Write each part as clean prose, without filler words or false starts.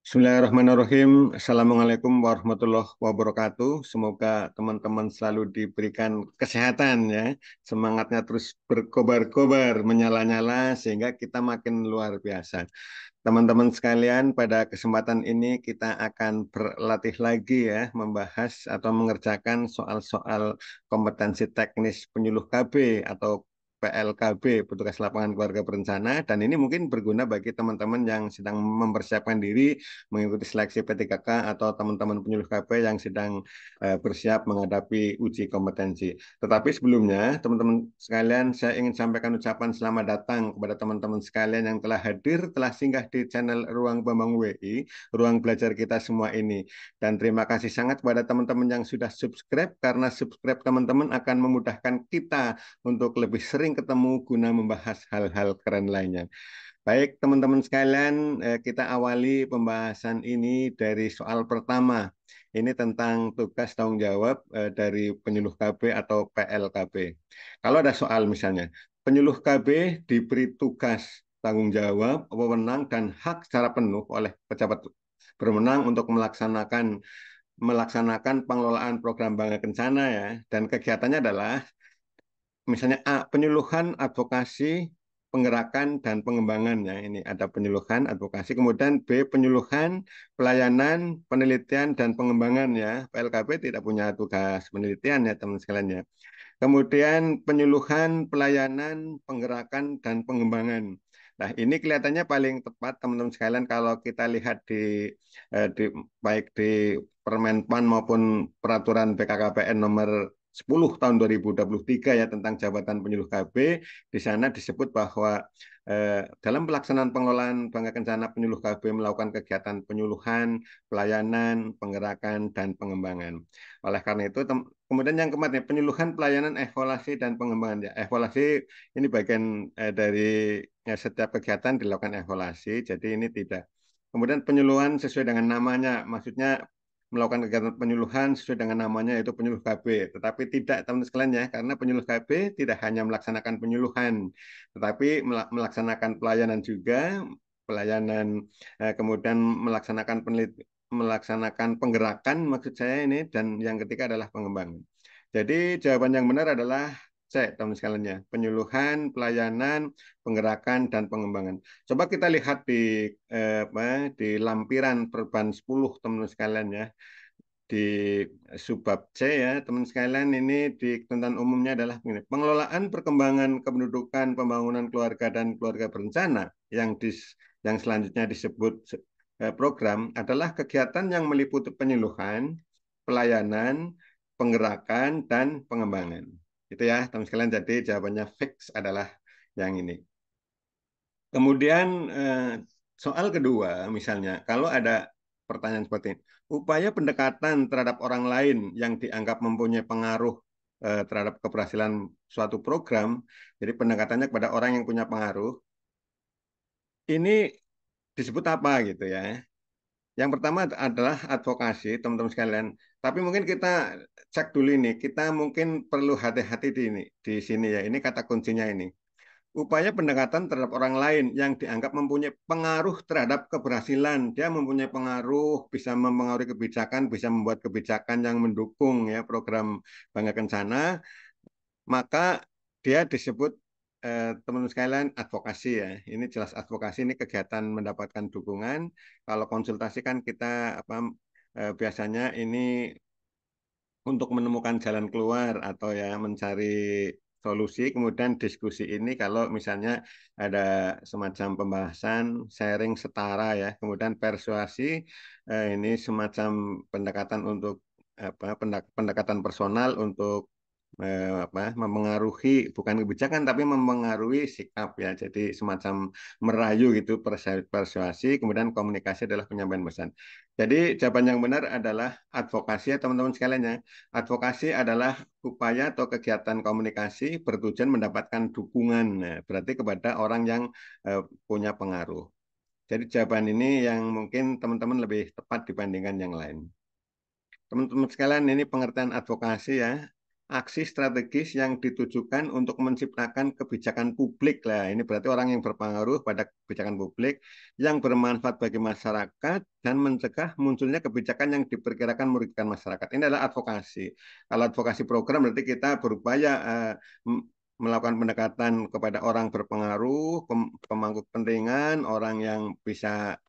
Bismillahirrahmanirrahim. Assalamualaikum warahmatullahi wabarakatuh. Semoga teman-teman selalu diberikan kesehatan ya. Semangatnya terus berkobar-kobar, menyala-nyala sehingga kita makin luar biasa. Teman-teman sekalian, pada kesempatan ini kita akan berlatih lagi ya, membahas atau mengerjakan soal-soal kompetensi teknis penyuluh KB atau PLKB, Petugas Lapangan Keluarga Berencana, dan ini mungkin berguna bagi teman-teman yang sedang mempersiapkan diri mengikuti seleksi P3K atau teman-teman penyuluh KB yang sedang bersiap menghadapi uji kompetensi. Tetapi sebelumnya, teman-teman sekalian, saya ingin sampaikan ucapan selamat datang kepada teman-teman sekalian yang telah hadir, telah singgah di channel Ruang Bambang WI, ruang belajar kita semua ini. Dan terima kasih sangat kepada teman-teman yang sudah subscribe, karena subscribe teman-teman akan memudahkan kita untuk lebih sering ketemu guna membahas hal-hal keren lainnya. Baik, teman-teman sekalian, kita awali pembahasan ini dari soal pertama. Ini tentang tugas tanggung jawab dari penyuluh KB atau PLKB. Kalau ada soal misalnya, penyuluh KB diberi tugas tanggung jawab, wewenang, dan hak secara penuh oleh pejabat berwenang untuk melaksanakan pengelolaan program Bangga Kencana ya. Dan kegiatannya adalah misalnya A, penyuluhan, advokasi, penggerakan, dan pengembangan. Ya, ini ada penyuluhan, advokasi. Kemudian B, penyuluhan, pelayanan, penelitian, dan pengembangan. Ya, PLKB tidak punya tugas penelitian ya teman sekalian ya. Kemudian penyuluhan, pelayanan, penggerakan, dan pengembangan. Nah, ini kelihatannya paling tepat teman-teman sekalian kalau kita lihat di baik di Permenpan maupun peraturan BKKBN nomor 10 tahun 2023 ya tentang jabatan penyuluh KB. Di sana disebut bahwa dalam pelaksanaan pengelolaan Bangga Kencana, penyuluh KB melakukan kegiatan penyuluhan, pelayanan, penggerakan, dan pengembangan. Oleh karena itu, kemudian yang keempat, penyuluhan, pelayanan, evaluasi, dan pengembangan. Ya, evaluasi ini bagian dari ya, setiap kegiatan dilakukan evaluasi, jadi ini tidak. Kemudian penyuluhan sesuai dengan namanya, maksudnya melakukan kegiatan penyuluhan sesuai dengan namanya yaitu penyuluh KB. Tetapi tidak teman-teman sekalian ya, karena penyuluh KB tidak hanya melaksanakan penyuluhan, tetapi melaksanakan pelayanan juga, pelayanan kemudian melaksanakan penggerakan maksud saya ini, dan yang ketiga adalah pengembangan. Jadi jawaban yang benar adalah C, teman sekalian ya, penyuluhan, pelayanan, penggerakan, dan pengembangan. Coba kita lihat di lampiran perban 10 teman sekalian ya, di subbab C ya teman sekalian, ini di ketentuan umumnya adalah pengelolaan perkembangan kependudukan, pembangunan keluarga dan keluarga berencana yang selanjutnya disebut program adalah kegiatan yang meliputi penyuluhan, pelayanan, penggerakan, dan pengembangan. Itu ya teman sekalian, jadi jawabannya fix adalah yang ini. Kemudian soal kedua, misalnya, kalau ada pertanyaan seperti ini, upaya pendekatan terhadap orang lain yang dianggap mempunyai pengaruh terhadap keberhasilan suatu program, jadi pendekatannya kepada orang yang punya pengaruh, ini disebut apa gitu ya. Yang pertama adalah advokasi, teman-teman sekalian. Tapi mungkin kita cek dulu ini, kita mungkin perlu hati-hati di sini ya. Ini kata kuncinya ini. Upaya pendekatan terhadap orang lain yang dianggap mempunyai pengaruh terhadap keberhasilan. Dia mempunyai pengaruh, bisa mempengaruhi kebijakan, bisa membuat kebijakan yang mendukung ya program Bangga Kencana, maka dia disebut teman-teman sekalian advokasi ya. Ini jelas advokasi, ini kegiatan mendapatkan dukungan. Kalau konsultasi kan kita apa biasanya ini untuk menemukan jalan keluar atau ya mencari solusi, kemudian diskusi ini kalau misalnya ada semacam pembahasan sharing setara ya, kemudian persuasi ini semacam pendekatan untuk apa pendekatan personal untuk memengaruhi bukan kebijakan tapi memengaruhi sikap ya, jadi semacam merayu gitu, persuasi, kemudian komunikasi adalah penyampaian pesan. Jadi jawaban yang benar adalah advokasi ya teman-teman sekalian ya. Advokasi adalah upaya atau kegiatan komunikasi bertujuan mendapatkan dukungan, nah, berarti kepada orang yang punya pengaruh. Jadi jawaban ini yang mungkin teman-teman lebih tepat dibandingkan yang lain. Teman-teman sekalian, ini pengertian advokasi ya. aksi strategis yang ditujukan untuk menciptakan kebijakan publik lah. Ini berarti orang yang berpengaruh pada kebijakan publik yang bermanfaat bagi masyarakat dan mencegah munculnya kebijakan yang diperkirakan merugikan masyarakat. Ini adalah advokasi. Kalau advokasi program berarti kita berupaya melakukan pendekatan kepada orang berpengaruh, pemangku kepentingan, orang yang bisa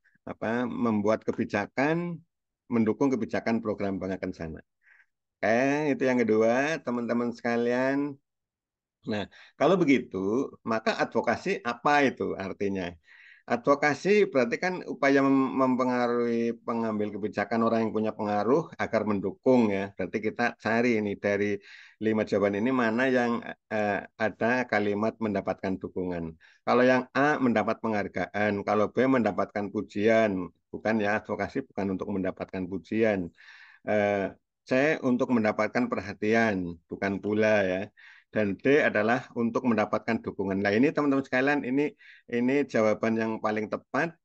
membuat kebijakan, mendukung kebijakan program Bank Kencana. Itu yang kedua, teman-teman sekalian. Nah, kalau begitu, maka advokasi apa itu artinya? Advokasi berarti kan upaya mempengaruhi pengambil kebijakan orang yang punya pengaruh agar mendukung ya. Berarti kita cari ini dari 5 jawaban ini mana yang ada kalimat mendapatkan dukungan. Kalau yang A mendapat penghargaan, kalau B mendapatkan pujian. Bukan ya, advokasi bukan untuk mendapatkan pujian. Eh, C untuk mendapatkan perhatian, bukan pula ya. Dan D adalah untuk mendapatkan dukungan. Nah ini teman-teman sekalian, ini jawaban yang paling tepat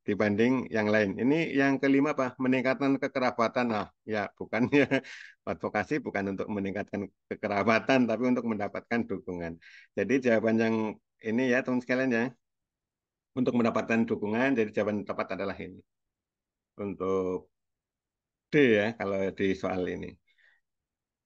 dibanding yang lain. Ini yang kelima apa? Meningkatkan kekerabatan. Nah, ya bukan ya. Advokasi bukan untuk meningkatkan kekerabatan, tapi untuk mendapatkan dukungan. Jadi jawaban yang ini ya teman sekalian ya, untuk mendapatkan dukungan. Jadi jawaban yang tepat adalah ini. Untuk D ya, kalau di soal ini.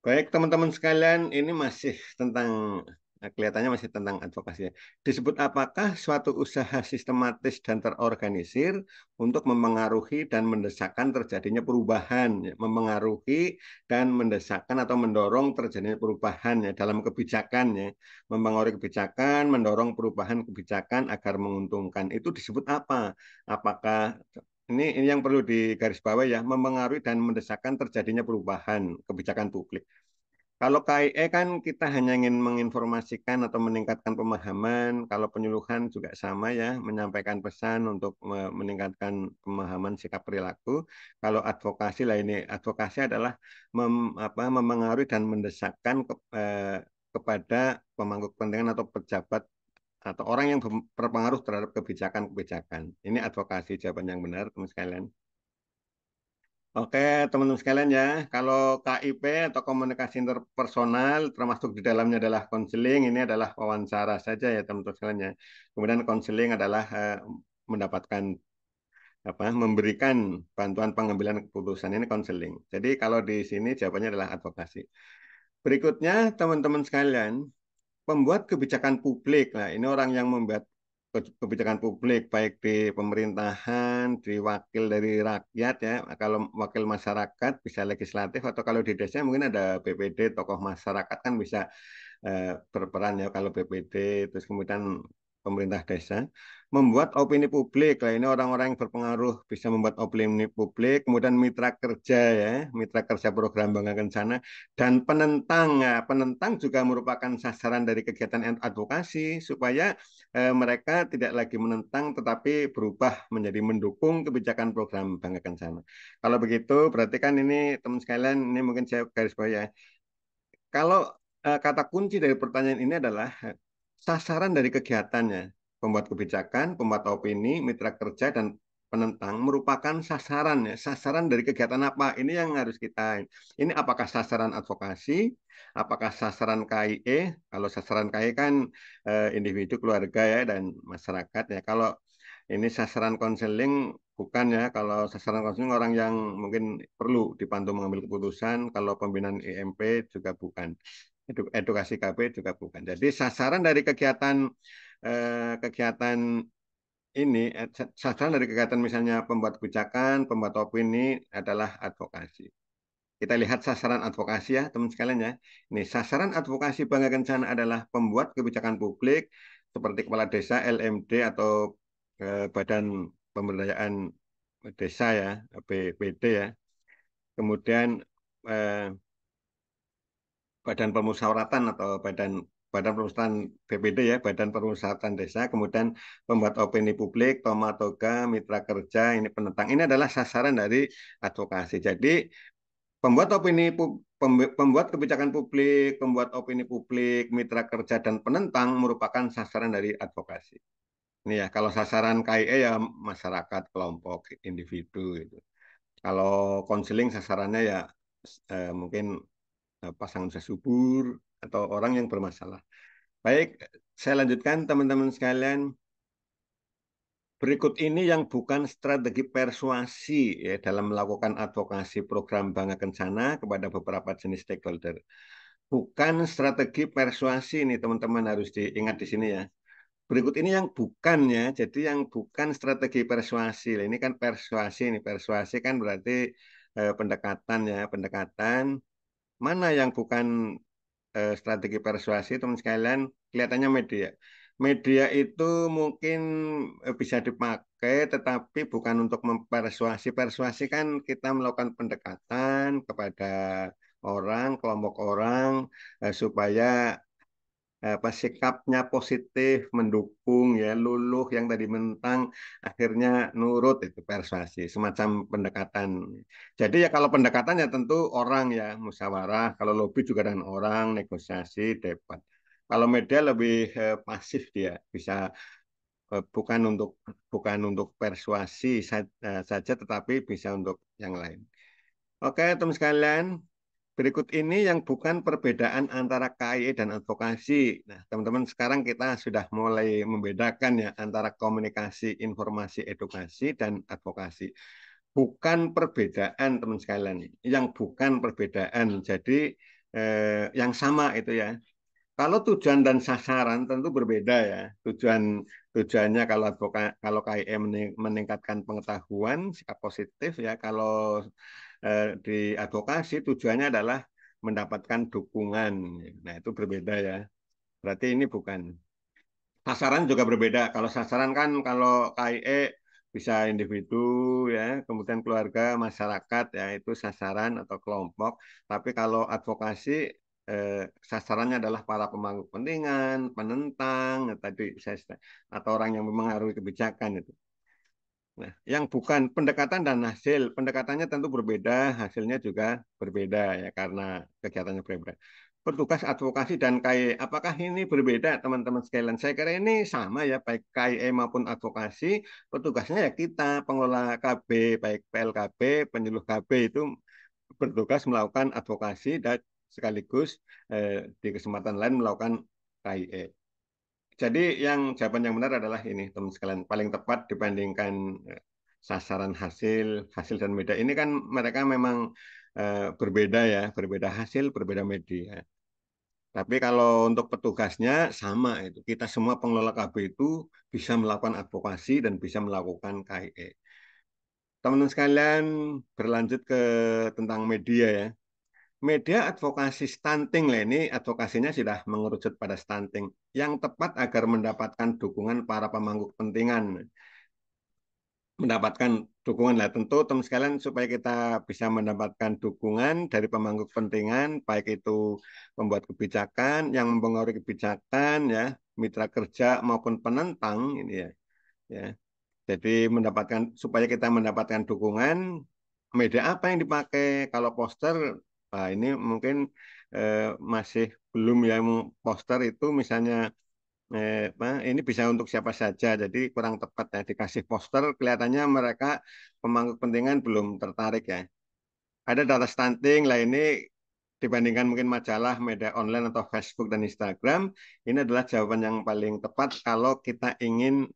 Baik, teman-teman sekalian, ini masih tentang kelihatannya masih tentang advokasi. Ya. Disebut apakah suatu usaha sistematis dan terorganisir untuk memengaruhi dan mendesakkan terjadinya perubahan, ya. Memengaruhi dan mendesakkan atau mendorong terjadinya perubahan ya dalam kebijakan ya. Mempengaruhi kebijakan, mendorong perubahan kebijakan agar menguntungkan. Itu disebut apa? Apakah ini yang perlu digarisbawahi ya, mempengaruhi dan mendesakkan terjadinya perubahan kebijakan publik. Kalau KIE kan kita hanya ingin menginformasikan atau meningkatkan pemahaman. Kalau penyuluhan juga sama ya, menyampaikan pesan untuk meningkatkan pemahaman sikap perilaku. Kalau advokasi lah ini, advokasi adalah memengaruhi dan mendesakkan kepada pemangku kepentingan atau pejabat atau orang yang berpengaruh terhadap kebijakan-kebijakan. Ini advokasi jawaban yang benar, teman sekalian. Oke, teman-teman sekalian ya, kalau KIP atau komunikasi interpersonal termasuk di dalamnya adalah konseling, ini adalah wawancara saja ya teman-teman sekalian ya. Kemudian konseling adalah mendapatkan memberikan bantuan pengambilan keputusan ini konseling. Jadi kalau di sini jawabannya adalah advokasi. Berikutnya teman-teman sekalian, pembuat kebijakan publik. Nah, ini orang yang membuat kebijakan publik baik di pemerintahan, di wakil dari rakyat ya. Kalau wakil masyarakat bisa legislatif atau kalau di desa mungkin ada BPD, tokoh masyarakat kan bisa berperan ya kalau BPD, terus kemudian pemerintah desa membuat opini publik. Lah ini orang-orang yang berpengaruh bisa membuat opini publik, kemudian mitra kerja ya, mitra kerja program Bangga Kencana dan penentang ya, penentang juga merupakan sasaran dari kegiatan advokasi supaya mereka tidak lagi menentang tetapi berubah menjadi mendukung kebijakan program Bangga Kencana. Kalau begitu berarti kan ini teman sekalian ini mungkin saya garis bawah ya. Kalau kata kunci dari pertanyaan ini adalah sasaran dari kegiatannya. Pembuat kebijakan, pembuat opini, mitra kerja, dan penentang merupakan sasaran ya. Sasaran dari kegiatan apa? Ini yang harus kita. Ini apakah sasaran advokasi? Apakah sasaran KIE? Kalau sasaran KIE kan individu, keluarga ya dan masyarakat ya. Kalau ini sasaran konseling bukan ya. Kalau sasaran konseling orang yang mungkin perlu dibantu mengambil keputusan. Kalau pembinaan IMP juga bukan. Edukasi KB juga bukan. Jadi sasaran dari kegiatan ini, sasaran dari kegiatan misalnya pembuat kebijakan, pembuat opini adalah advokasi. Kita lihat sasaran advokasi ya, teman sekalian ya. Ini sasaran advokasi Bangga Kencana adalah pembuat kebijakan publik seperti kepala desa, LMD atau Badan Pemberdayaan Desa ya, BPD ya. Kemudian eh, Badan Permusyawaratan atau Badan Permusyawaratan BPD ya, Badan Permusyawaratan Desa, kemudian pembuat opini publik, Toma Toga, mitra kerja, ini penentang. Ini adalah sasaran dari advokasi. Jadi pembuat kebijakan publik, pembuat opini publik, mitra kerja dan penentang merupakan sasaran dari advokasi. Ini ya, kalau sasaran KIE ya masyarakat, kelompok, individu gitu. Kalau konseling sasarannya ya mungkin pasangan usia subur, atau orang yang bermasalah. Baik, saya lanjutkan teman-teman sekalian. Berikut ini yang bukan strategi persuasi ya, dalam melakukan advokasi program Bangga Kencana kepada beberapa jenis stakeholder. Bukan strategi persuasi ini teman-teman harus diingat di sini ya. Berikut ini yang bukan ya, jadi yang bukan strategi persuasi. Ini kan persuasi, ini persuasi kan berarti pendekatan ya, pendekatan. Mana yang bukan strategi persuasi, teman sekalian, kelihatannya media. Media itu mungkin bisa dipakai, tetapi bukan untuk mempersuasi. Persuasi kan kita melakukan pendekatan kepada orang, kelompok orang, supaya apa sikapnya positif, mendukung ya, luluh yang tadi mentang akhirnya nurut, itu persuasi, semacam pendekatan. Jadi ya kalau pendekatan ya tentu orang ya, musyawarah, kalau lobby juga dengan orang, negosiasi, debat. Kalau media lebih pasif, dia bisa bukan untuk persuasi saja, tetapi bisa untuk yang lain. Oke, teman sekalian, berikut ini yang bukan perbedaan antara KIE dan advokasi. Nah, teman-teman, sekarang kita sudah mulai membedakan ya antara komunikasi, informasi, edukasi, dan advokasi. Bukan perbedaan, teman sekalian. Yang bukan perbedaan. Jadi, yang sama itu ya. Kalau tujuan dan sasaran tentu berbeda ya. Tujuannya kalau kalau KIE meningkatkan pengetahuan, sikap positif ya. Kalau di advokasi tujuannya adalah mendapatkan dukungan. Nah, itu berbeda ya. Berarti ini bukan. Sasaran juga berbeda. Kalau sasaran kan kalau KIE bisa individu ya, kemudian keluarga, masyarakat ya, itu sasaran atau kelompok. Tapi kalau advokasi eh, sasarannya adalah para pemangku kepentingan, penentang, tadi saya atau orang yang mempengaruhi kebijakan itu. Nah, yang bukan pendekatan dan hasil, pendekatannya tentu berbeda, hasilnya juga berbeda ya karena kegiatannya berbeda. Petugas advokasi dan KIE, apakah ini berbeda teman-teman sekalian? Saya kira ini sama ya, baik KIE maupun advokasi, petugasnya ya kita, pengelola KB, baik PLKB, penyuluh KB itu bertugas melakukan advokasi dan sekaligus di kesempatan lain melakukan KIE. Jadi jawaban yang benar adalah ini, teman sekalian, paling tepat dibandingkan sasaran hasil dan media. Ini kan mereka memang berbeda ya, berbeda hasil, berbeda media. Tapi kalau untuk petugasnya sama itu. Kita semua pengelola KB itu bisa melakukan advokasi dan bisa melakukan KIE. Teman-teman sekalian, berlanjut ke tentang media ya. Media advokasi stunting lah, ini advokasinya sudah mengerucut pada stunting yang tepat agar mendapatkan dukungan para pemangku kepentingan, mendapatkan dukungan lah tentu teman sekalian, supaya kita bisa mendapatkan dukungan dari pemangku kepentingan, baik itu pembuat kebijakan yang mempengaruhi kebijakan ya, mitra kerja maupun penentang ini ya. Ya. Jadi supaya kita mendapatkan dukungan, media apa yang dipakai? Kalau poster, ini mungkin masih belum ya. Poster itu misalnya ini bisa untuk siapa saja, jadi kurang tepat ya dikasih poster. Kelihatannya mereka pemangku kepentingan belum tertarik ya. Ada data stunting lah ini dibandingkan mungkin majalah, media online atau Facebook dan Instagram, ini adalah jawaban yang paling tepat kalau kita ingin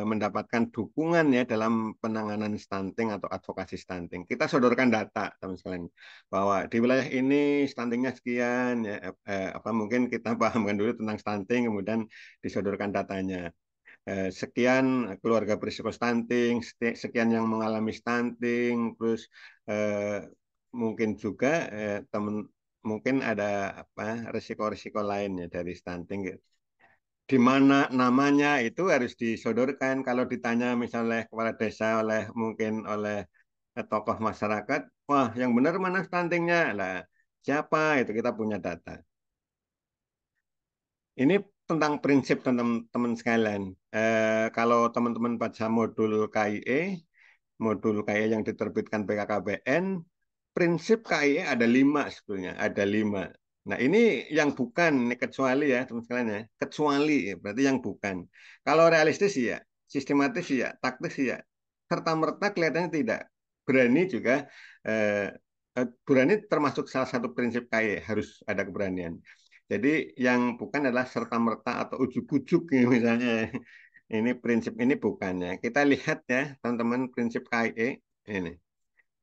mendapatkan dukungan ya dalam penanganan stunting atau advokasi stunting. Kita sodorkan data, teman sekalian, bahwa di wilayah ini stuntingnya sekian ya, apa mungkin kita pahamkan dulu tentang stunting, kemudian disodorkan datanya. Sekian keluarga berisiko stunting, sekian yang mengalami stunting, terus eh, mungkin juga teman mungkin ada apa risiko-risiko lainnya dari stunting. Di mana namanya itu harus disodorkan. Kalau ditanya misalnya kepala desa, oleh mungkin oleh tokoh masyarakat, wah yang benar mana stuntingnya lah, siapa itu, kita punya data. Ini tentang prinsip teman-teman sekalian. Kalau teman-teman baca modul KIE yang diterbitkan BKKBN, prinsip KIE ada 5 sebetulnya, ada 5. Nah ini yang bukan, ini kecuali ya teman sekalian ya, kecuali ya, berarti yang bukan. Kalau realistis ya, sistematis ya, taktis ya, serta merta kelihatannya tidak. Berani juga eh, berani termasuk salah satu prinsip KAI, harus ada keberanian. Jadi yang bukan adalah serta-merta atau ujuk-ujuk misalnya. Ini prinsip ini bukannya. Kita lihat ya teman-teman prinsip KAI ini.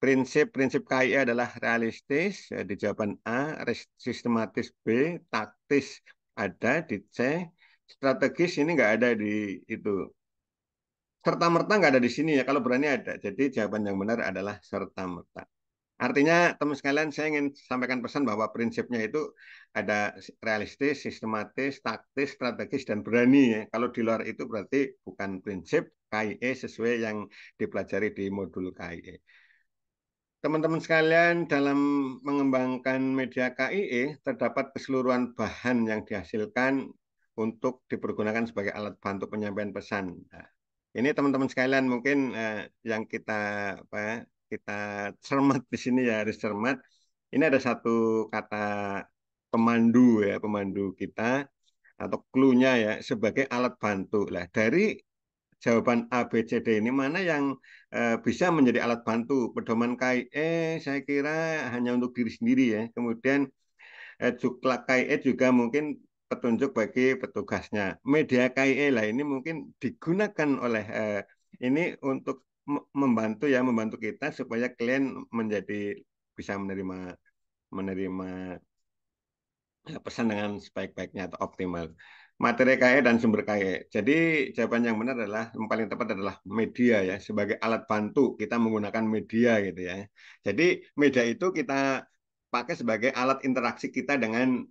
Prinsip-prinsip KAI adalah realistis di jawaban A, sistematis B, taktis ada di C, strategis ini nggak ada di itu. Serta-merta nggak ada di sini ya, kalau berani ada. Jadi jawaban yang benar adalah serta-merta. Artinya, teman sekalian, saya ingin sampaikan pesan bahwa prinsipnya itu ada realistis, sistematis, taktis, strategis, dan berani. Ya. Kalau di luar itu berarti bukan prinsip KIE sesuai yang dipelajari di modul KIE. Teman-teman sekalian, dalam mengembangkan media KIE, terdapat keseluruhan bahan yang dihasilkan untuk dipergunakan sebagai alat bantu penyampaian pesan. Nah, ini teman-teman sekalian mungkin yang kita apa ya, kita cermat di sini ya, harus cermat. Ini ada satu kata pemandu ya, pemandu kita atau clue-nya ya sebagai alat bantu. Lah dari jawaban A, B, C, D ini mana yang bisa menjadi alat bantu? Pedoman KIE saya kira hanya untuk diri sendiri ya. Kemudian Juklak KIE juga mungkin petunjuk bagi petugasnya. Media KIE lah ini mungkin digunakan oleh ini untuk membantu ya, membantu kita supaya klien menjadi bisa menerima menerima pesan dengan sebaik-baiknya atau optimal. Materi KE dan sumber KE. Jadi jawaban yang benar adalah yang paling tepat adalah media ya, sebagai alat bantu kita menggunakan media gitu ya. Jadi media itu kita pakai sebagai alat interaksi kita dengan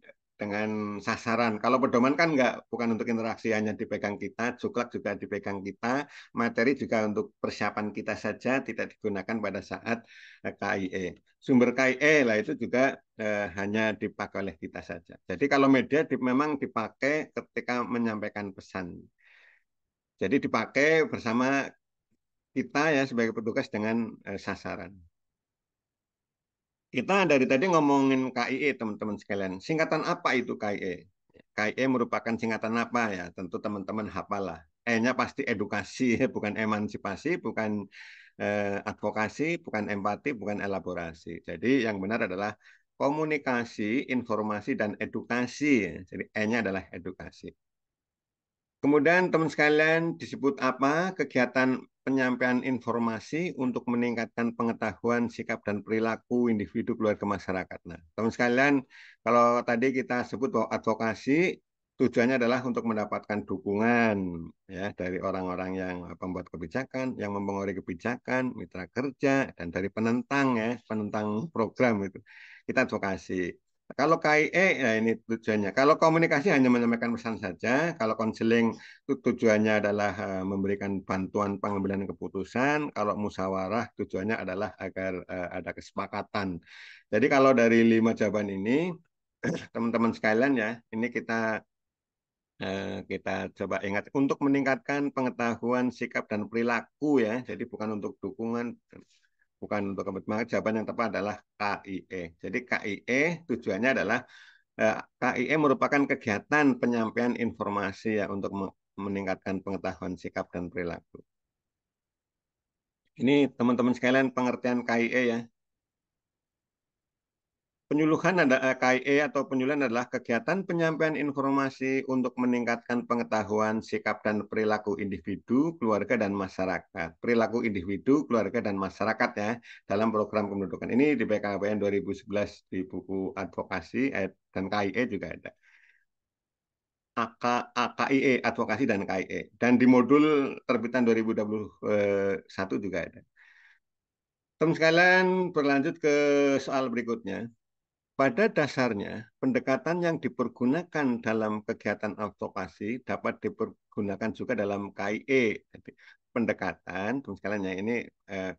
sasaran. Kalau pedoman kan enggak, bukan untuk interaksi, hanya dipegang kita, juklak juga dipegang kita, materi juga untuk persiapan kita saja, tidak digunakan pada saat KIE. Sumber KIE lah itu juga hanya dipakai oleh kita saja. Jadi kalau media memang dipakai ketika menyampaikan pesan. Jadi dipakai bersama kita ya sebagai petugas dengan sasaran. Kita dari tadi ngomongin KIE teman-teman sekalian. Singkatan apa itu KIE? KIE merupakan singkatan apa ya? Tentu teman-teman hafal lah. E-nya pasti edukasi, bukan emansipasi, bukan advokasi, bukan empati, bukan elaborasi. Jadi yang benar adalah komunikasi, informasi, dan edukasi. Jadi E-nya adalah edukasi. Kemudian teman sekalian disebut apa? Kegiatan penyampaian informasi untuk meningkatkan pengetahuan, sikap, dan perilaku individu, keluarga, masyarakat. Nah, teman sekalian, kalau tadi kita sebut bahwa advokasi tujuannya adalah untuk mendapatkan dukungan ya dari orang-orang yang pembuat kebijakan, yang mempengaruhi kebijakan, mitra kerja, dan dari penentang ya, penentang program itu. Kita advokasi. Kalau KIE, ya ini tujuannya. Kalau komunikasi hanya menyampaikan pesan saja. Kalau konseling tujuannya adalah memberikan bantuan pengambilan keputusan. Kalau musyawarah tujuannya adalah agar ada kesepakatan. Jadi kalau dari 5 jawaban ini, teman-teman sekalian ya, ini kita coba ingat untuk meningkatkan pengetahuan, sikap, dan perilaku ya. Jadi bukan untuk dukungan, bukan untuk kepentingan. Jawaban yang tepat adalah KIE. Jadi KIE tujuannya adalah KIE merupakan kegiatan penyampaian informasi ya untuk meningkatkan pengetahuan, sikap, dan perilaku. Ini teman-teman sekalian pengertian KIE ya. Penyuluhan ada KIE atau penyuluhan adalah kegiatan penyampaian informasi untuk meningkatkan pengetahuan, sikap, dan perilaku individu, keluarga, dan masyarakat. Perilaku individu, keluarga, dan masyarakat ya dalam program kependudukan. Ini di BKKBN 2011 di buku advokasi dan KIE juga ada. AKIE, advokasi dan KIE. Dan di modul terbitan 2021 juga ada. Teman sekalian, berlanjut ke soal berikutnya. Pada dasarnya, pendekatan yang dipergunakan dalam kegiatan advokasi dapat dipergunakan juga dalam KIE. Jadi, pendekatan, teman sekalian ya, ini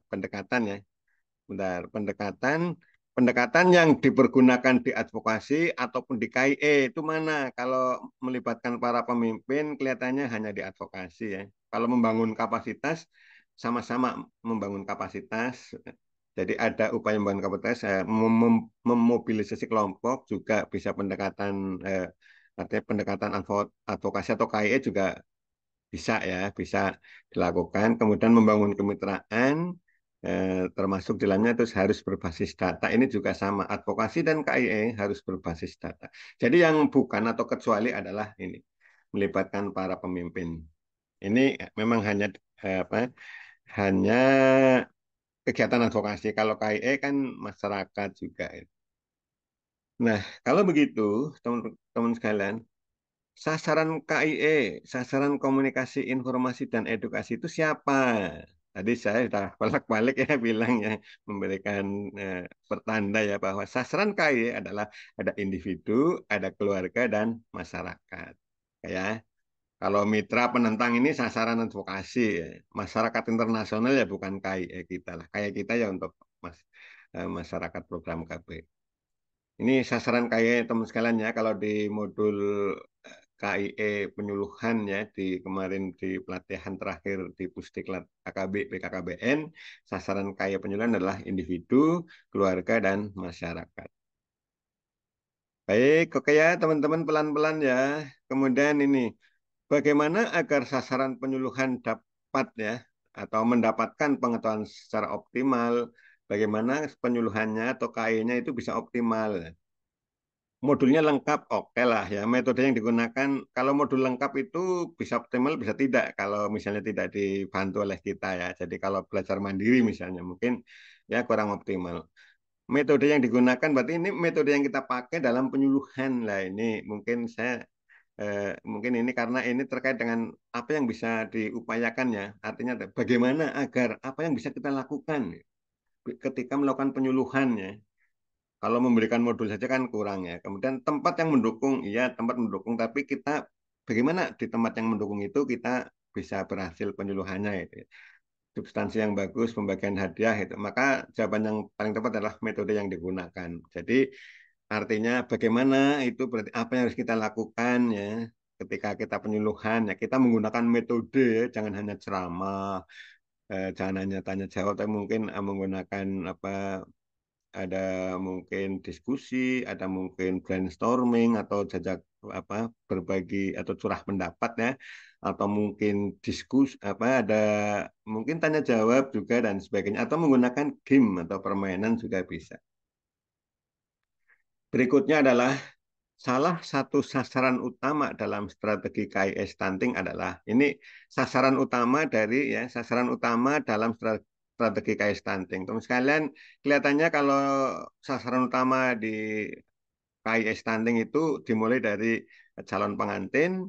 pendekatan ya. Bentar, pendekatan yang dipergunakan di advokasi ataupun di KIE itu mana? Kalau melibatkan para pemimpin kelihatannya hanya di advokasi ya. Kalau membangun kapasitas sama-sama membangun kapasitas. Jadi ada upaya membangun kapasitas, memobilisasi kelompok juga bisa pendekatan artinya pendekatan advokasi atau KIE juga bisa ya, bisa dilakukan. Kemudian membangun kemitraan, termasuk di dalamnya itu harus berbasis data. Ini juga sama, advokasi dan KIE harus berbasis data. Jadi yang bukan atau kecuali adalah ini, melibatkan para pemimpin. Ini memang hanya kegiatan advokasi. Kalau KIE kan masyarakat juga. Nah, kalau begitu, teman-teman sekalian, sasaran KIE, sasaran komunikasi, informasi, dan edukasi itu siapa? Tadi saya sudah balik-balik ya bilang ya, memberikan pertanda ya bahwa sasaran KIE adalah ada individu, ada keluarga, dan masyarakat. Ya, kalau mitra penentang ini sasaran advokasi, ya. Masyarakat internasional ya bukan KIE kita lah. Kayak kita ya untuk masyarakat program KB. Ini sasaran KIE teman sekalian ya. Kalau di modul KIE penyuluhan ya di kemarin di pelatihan terakhir di Pusdiklat AKB BKKBN, sasaran KIE penyuluhan adalah individu, keluarga dan masyarakat. Baik, oke ya teman-teman pelan-pelan ya. Kemudian ini bagaimana agar sasaran penyuluhan dapat ya atau mendapatkan pengetahuan secara optimal, bagaimana penyuluhannya atau KIE-nya itu bisa optimal. Modulnya lengkap, oke lah ya. Metode yang digunakan, kalau modul lengkap itu bisa optimal, bisa tidak. Kalau misalnya tidak dibantu oleh kita ya. Jadi kalau belajar mandiri misalnya, mungkin ya kurang optimal. Metode yang digunakan, berarti ini metode yang kita pakai dalam penyuluhan lah. Ini mungkin mungkin ini karena ini terkait dengan apa yang bisa diupayakan ya. Artinya bagaimana agar apa yang bisa kita lakukan ketika melakukan penyuluhan ya. Kalau memberikan modul saja kan kurang ya. Kemudian tempat yang mendukung, iya tempat mendukung, tapi kita bagaimana di tempat yang mendukung itu kita bisa berhasil penyuluhannya itu. Substansi yang bagus, pembagian hadiah itu. Maka jawaban yang paling tepat adalah metode yang digunakan. Jadi artinya bagaimana itu berarti apa yang harus kita lakukan ya ketika kita penyuluhan ya kita menggunakan metode ya, jangan hanya ceramah, jangan hanya tanya jawab, tapi mungkin menggunakan apa ada mungkin diskusi, ada mungkin brainstorming atau jajak apa berbagi atau curah pendapat ya, atau mungkin diskusi apa ada mungkin tanya jawab juga dan sebagainya atau menggunakan game atau permainan juga bisa. Berikutnya adalah salah satu sasaran utama dalam strategi KIE stunting adalah ini sasaran utama dari ya sasaran utama dalam strategi KIE stunting. Teman sekalian, kelihatannya kalau sasaran utama di KIE stunting itu dimulai dari calon pengantin,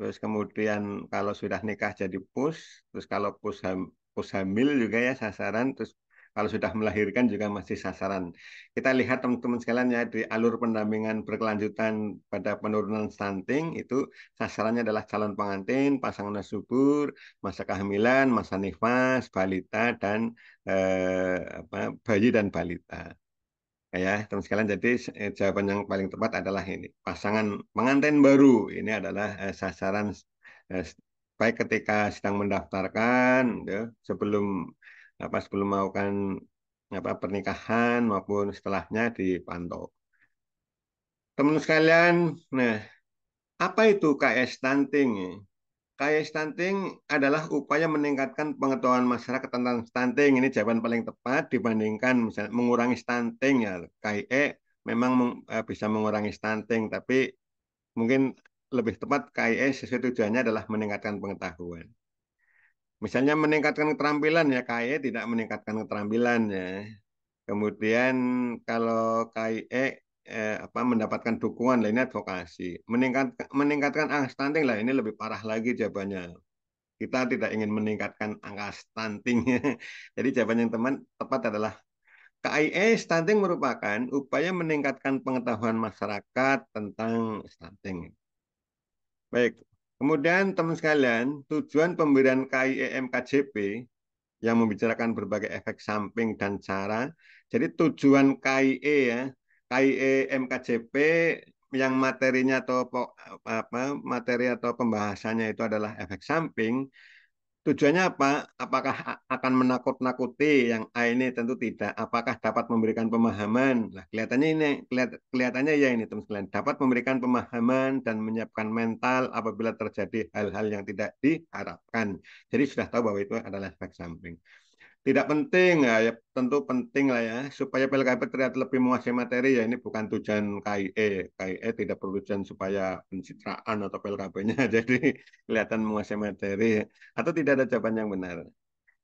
terus kemudian kalau sudah nikah jadi pus, terus kalau pus hamil juga ya sasaran, terus kalau sudah melahirkan juga masih sasaran. Kita lihat teman-teman sekalian ya di alur pendampingan berkelanjutan pada penurunan stunting itu sasarannya adalah calon pengantin, pasangan subur, masa kehamilan, masa nifas, balita dan bayi dan balita. Ya, teman sekalian, jadi jawaban yang paling tepat adalah ini. Pasangan pengantin baru ini adalah sasaran eh, baik ketika sedang mendaftarkan, ya, sebelum sebelum melakukan pernikahan maupun setelahnya dipantau. Teman sekalian, nah apa itu KS stunting? KS stunting adalah upaya meningkatkan pengetahuan masyarakat tentang stunting. Ini jawaban paling tepat dibandingkan misalnya mengurangi stunting ya. KIE memang bisa mengurangi stunting, tapi mungkin lebih tepat KIE sesuai tujuannya adalah meningkatkan pengetahuan. Misalnya meningkatkan keterampilan ya, KIE tidak meningkatkan keterampilan ya. Kemudian kalau KIE mendapatkan dukungan lainnya advokasi. Meningkatkan angka stunting lah ini lebih parah lagi jawabannya. Kita tidak ingin meningkatkan angka stunting. Jadi jawaban yang tepat adalah KIE stunting merupakan upaya meningkatkan pengetahuan masyarakat tentang stunting. Baik, kemudian teman sekalian, tujuan pemberian KIE MKJP yang membicarakan berbagai efek samping dan cara. Jadi tujuan KIE ya, KIE MKJP yang materinya atau materi atau pembahasannya itu adalah efek samping. Tujuannya apa? Apakah akan menakut-nakuti yang A ini tentu tidak. Apakah dapat memberikan pemahaman? Nah, kelihatannya ini kelihatannya ya ini teman sekalian dapat memberikan pemahaman dan menyiapkan mental apabila terjadi hal-hal yang tidak diharapkan. Jadi sudah tahu bahwa itu adalah efek samping. Tidak penting ya, ya tentu penting lah ya supaya PLKP terlihat lebih menguasai materi ya ini bukan tujuan KIE. KIE tidak bertujuan supaya pencitraan atau PLKP-nya jadi kelihatan menguasai materi atau tidak ada jawaban yang benar.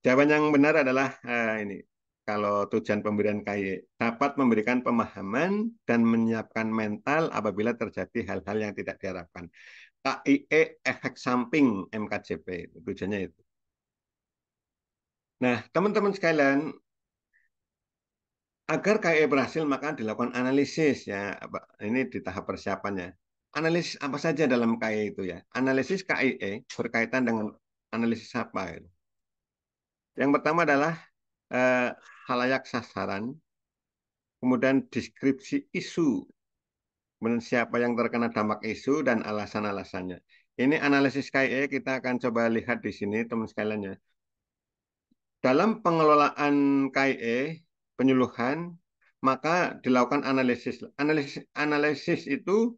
Jawaban yang benar adalah ini kalau tujuan pemberian KIE dapat memberikan pemahaman dan menyiapkan mental apabila terjadi hal-hal yang tidak diharapkan. KIE efek samping MKJP tujuannya itu. Nah, teman-teman sekalian, agar KIE berhasil, maka dilakukan analisis ya. Ini di tahap persiapannya. Analisis apa saja dalam KIE itu ya? Analisis KIE berkaitan dengan analisis apa? Gitu. Yang pertama adalah eh, halayak sasaran, kemudian deskripsi isu, kemudian siapa yang terkena dampak isu dan alasan-alasannya. Ini analisis KIE kita akan coba lihat di sini, teman sekalian ya. Dalam pengelolaan KIE, penyuluhan, maka dilakukan analisis. Analisis itu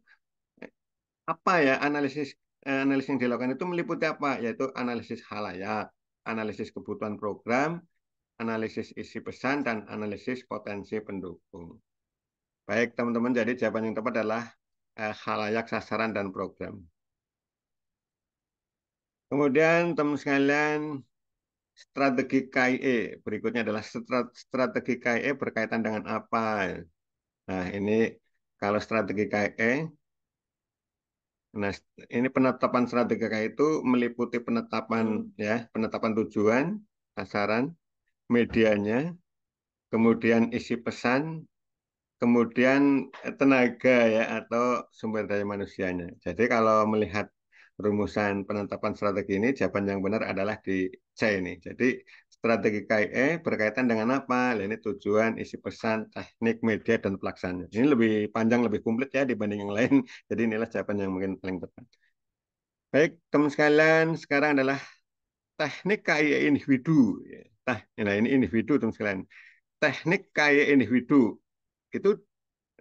apa ya? Analisis yang dilakukan itu meliputi apa? Yaitu analisis halayak, analisis kebutuhan program, analisis isi pesan, dan analisis potensi pendukung. Baik, teman-teman, jadi jawaban yang tepat adalah halayak, sasaran, dan program. Kemudian, teman sekalian, strategi KIE. Berikutnya adalah strategi KIE berkaitan dengan apa? Nah, ini kalau strategi KIE, nah ini penetapan strategi KIE itu meliputi penetapan ya, penetapan tujuan, sasaran, medianya, kemudian isi pesan, kemudian tenaga ya atau sumber daya manusianya. Jadi kalau melihat rumusan penetapan strategi ini, jawaban yang benar adalah di C ini. Jadi strategi KIE berkaitan dengan apa? Nah, ini tujuan, isi pesan, teknik, media, dan pelaksanaan. Ini lebih panjang, lebih komplit ya dibanding yang lain. Jadi inilah jawaban yang mungkin paling tepat. Baik, teman sekalian, sekarang adalah teknik KIE individu. Nah, ini individu, teman sekalian. Teknik KIE individu itu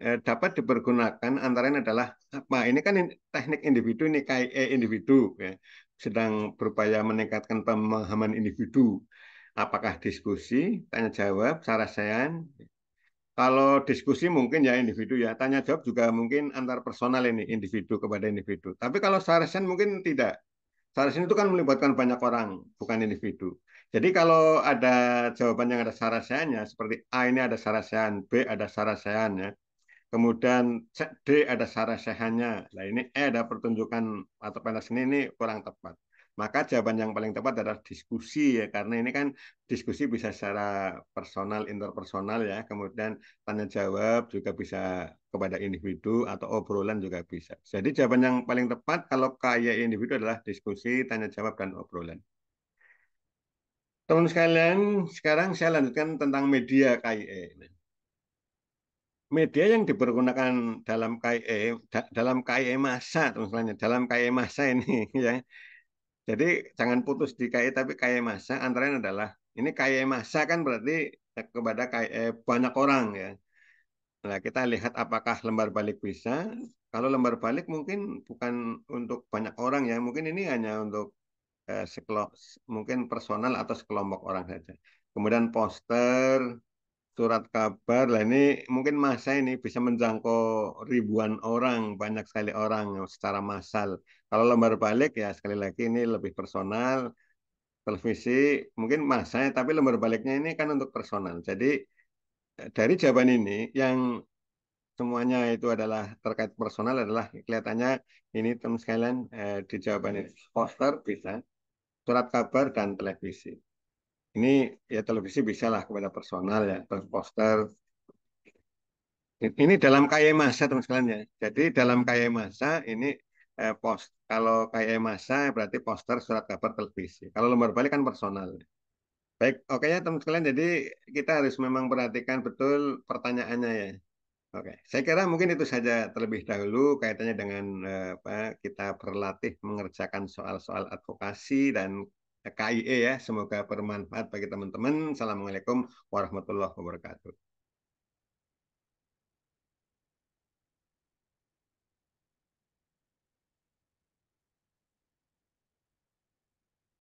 dapat dipergunakan antara lain adalah apa? Ini kan teknik individu ini KIE individu ya. Sedang berupaya meningkatkan pemahaman individu. Apakah diskusi, tanya jawab, sarasehan. Kalau diskusi mungkin ya individu ya, tanya jawab juga mungkin antar personal ini individu kepada individu. Tapi kalau sarasehan mungkin tidak. Sarasehan itu kan melibatkan banyak orang, bukan individu. Jadi kalau ada jawaban yang ada sarasehannya, seperti A ini ada sarasehan, B ada sarasehan ya. Kemudian D ada sarasehannya. Nah ini E ada pertunjukan atau pentas seni ini kurang tepat. Maka jawaban yang paling tepat adalah diskusi ya, karena ini kan diskusi bisa secara personal, interpersonal ya. Kemudian tanya jawab juga bisa kepada individu atau obrolan juga bisa. Jadi jawaban yang paling tepat kalau kaya individu adalah diskusi, tanya jawab dan obrolan. Teman sekalian, sekarang saya lanjutkan tentang media KIE. Media yang dipergunakan dalam KIE, dalam KIE masa, teman-teman, dalam KIE masa ini ya. Jadi jangan putus di KIE tapi KIE masa antara lain adalah ini KIE masa kan berarti kepada KIE banyak orang ya. Nah, kita lihat apakah lembar balik bisa. Kalau lembar balik mungkin bukan untuk banyak orang ya, mungkin ini hanya untuk mungkin personal atau sekelompok orang saja. Kemudian poster, surat kabar lah ini mungkin masa ini bisa menjangkau ribuan orang, banyak sekali orang secara massal. Kalau lembar balik ya sekali lagi ini lebih personal, televisi mungkin masanya, tapi lembar baliknya ini kan untuk personal. Jadi dari jawaban ini yang semuanya itu adalah terkait personal adalah kelihatannya ini teman sekalian di jawaban ini poster bisa, surat kabar dan televisi. Ini ya televisi bisa lah kepada personal ya, terus poster. Ini dalam KY masa teman sekalian ya. Jadi dalam KY masa ini kalau KY masa berarti poster, surat kabar, televisi. Kalau lembar balik kan personal. Baik, oke ya teman sekalian. Jadi kita harus memang perhatikan betul pertanyaannya ya. Oke, saya kira mungkin itu saja terlebih dahulu kaitannya dengan apa, kita berlatih mengerjakan soal-soal advokasi dan KIE ya. Semoga bermanfaat bagi teman-teman. Assalamualaikum warahmatullahi wabarakatuh.